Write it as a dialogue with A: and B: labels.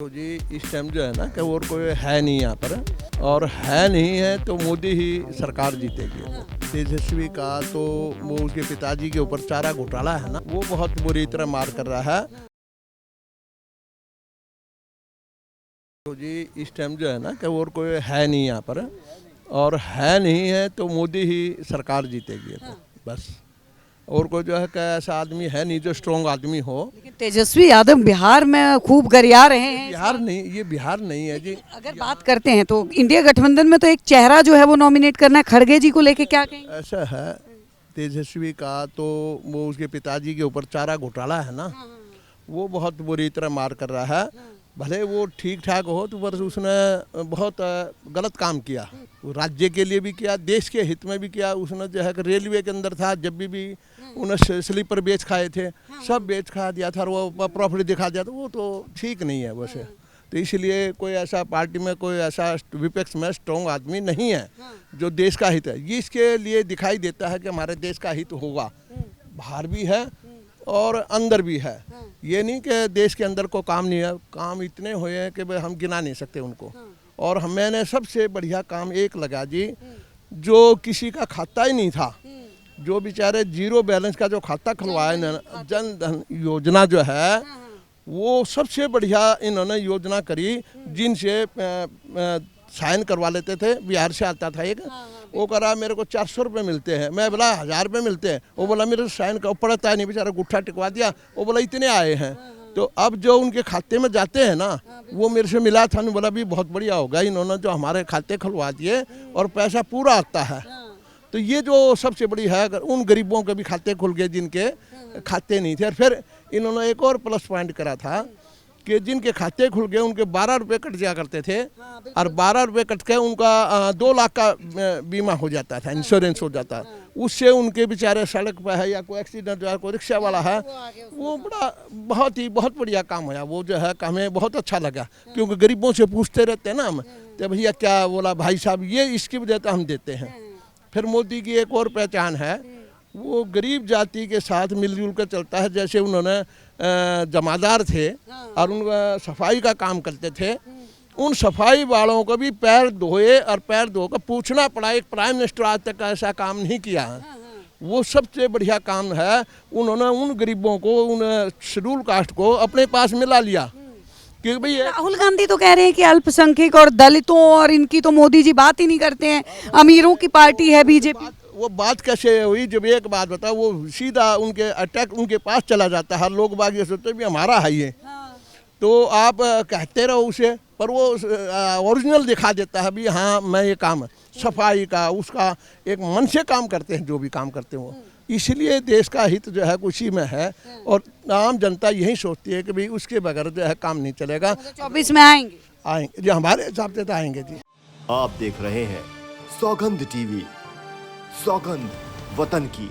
A: तो जी इस टाइम जो है ना कि और कोई है नहीं यहाँ पर, और है नहीं है तो मोदी ही सरकार जीतेगी। तेजस्वी का तो वो उसके पिताजी के ऊपर चारा घोटाला है ना, वो बहुत बुरी तरह मार कर रहा है। तो जी इस टाइम जो है ना कि और कोई है नहीं यहाँ पर, और है नहीं है तो मोदी ही सरकार जीतेगी। तो बस और कोई जो है कि ऐसा आदमी है नहीं जो स्ट्रॉन्ग आदमी हो।
B: लेकिन तेजस्वी यादव बिहार में खूब गरिया रहे हैं।
A: बिहार नहीं, ये बिहार नहीं है जी।
B: अगर बात करते हैं तो इंडिया गठबंधन में तो एक चेहरा जो है वो नॉमिनेट करना है, खड़गे जी को लेके क्या कहेंगे?
A: ऐसा है, तेजस्वी का तो वो उसके पिताजी के ऊपर चारा घोटाला है ना, वो बहुत बुरी तरह मार कर रहा है। भले वो ठीक ठाक हो तो पर उसने बहुत गलत काम किया। वो राज्य के लिए भी किया, देश के हित में भी किया। उसने जो है कि रेलवे के अंदर था, जब भी उन्हें स्लीपर बेच खाए थे, सब बेच खा दिया था और वो प्रॉफिट दिखा दिया था। वो तो ठीक नहीं है वैसे। तो इसलिए कोई ऐसा पार्टी में कोई ऐसा विपक्ष में स्ट्रॉन्ग आदमी नहीं है जो देश का हित है। ये इसके लिए दिखाई देता है कि हमारे देश का हित होगा, बाहर भी है और अंदर भी है। ये नहीं कि देश के अंदर को काम नहीं है, काम इतने हुए हैं कि हम गिना नहीं सकते उनको। और मैंने सबसे बढ़िया काम एक लगा जी, जो किसी का खाता ही नहीं था, जो बेचारे जीरो बैलेंस का जो खाता खुलवाया ना, जन धन योजना जो है, वो सबसे बढ़िया इन्होंने योजना करी। जिनसे साइन करवा लेते थे, बिहार से आता था एक, वो करा मेरे को 400 रुपये मिलते हैं, मैं बोला 1000 रुपये मिलते हैं। वो बोला मेरे साइन का पड़ता है नहीं, बेचारा गुट्ठा टिकवा दिया। वो बोला इतने आए हैं। तो अब जो उनके खाते में जाते हैं ना, वो मेरे से मिला था, बोला भी बहुत बढ़िया होगा, इन्होंने जो हमारे खाते खुलवा दिए और पैसा पूरा आता है। तो ये जो सबसे बड़ी है, अगर उन गरीबों के भी खाते खुल गए जिनके खाते नहीं थे। और फिर इन्होंने एक और प्लस पॉइंट करा था कि जिनके खाते खुल गए उनके 12 रुपये कट जाया करते थे, और 12 रुपये कट के उनका 2 लाख का बीमा हो जाता था, इंश्योरेंस हो जाता है। उससे उनके बेचारे सड़क पर है या कोई एक्सीडेंट या कोई रिक्शा वाला है, वो बड़ा बहुत बढ़िया काम होया। वो जो है हमें बहुत अच्छा लगा, क्योंकि गरीबों से पूछते रहते हैं ना हम, तो भैया क्या बोला भाई साहब, ये इसकी वजह से हम देते हैं। फिर मोदी की एक और पहचान है, वो गरीब जाति के साथ मिलजुल कर चलता है। जैसे उन्होंने जमादार थे और उनका सफाई का काम करते थे, उन सफाई वालों को भी पैर धोए और पैर धोकर पूछना पड़ा। एक प्राइम मिनिस्टर आज तक ऐसा काम नहीं किया है। वो सबसे बढ़िया काम है। उन्होंने उन गरीबों को, उन शेड्यूल कास्ट को अपने पास मिला लिया। क्योंकि भाई
B: राहुल गांधी तो कह रहे हैं कि अल्पसंख्यक और दलितों और इनकी तो मोदी जी बात ही नहीं करते हैं, अमीरों की पार्टी है बीजेपी।
A: वो बात कैसे हुई? जब एक बात बताओ, वो सीधा उनके अटैक उनके पास चला जाता है। हर लोग बाग ये सोचते भी हमारा है ये, तो आप कहते रहो उसे, पर वो ओरिजिनल दिखा देता है भी हाँ मैं ये काम सफाई का उसका एक मन से काम करते हैं, जो भी काम करते हैं वो। इसलिए देश का हित जो है उसी में है, और आम जनता यही सोचती है कि भाई उसके बगैर जो है काम नहीं चलेगा।
B: 24 में आएंगे
A: जी, हमारे हिसाब से तो आएंगे जी।
C: आप देख रहे हैं सौगंध टीवी, सौगंध वतन की।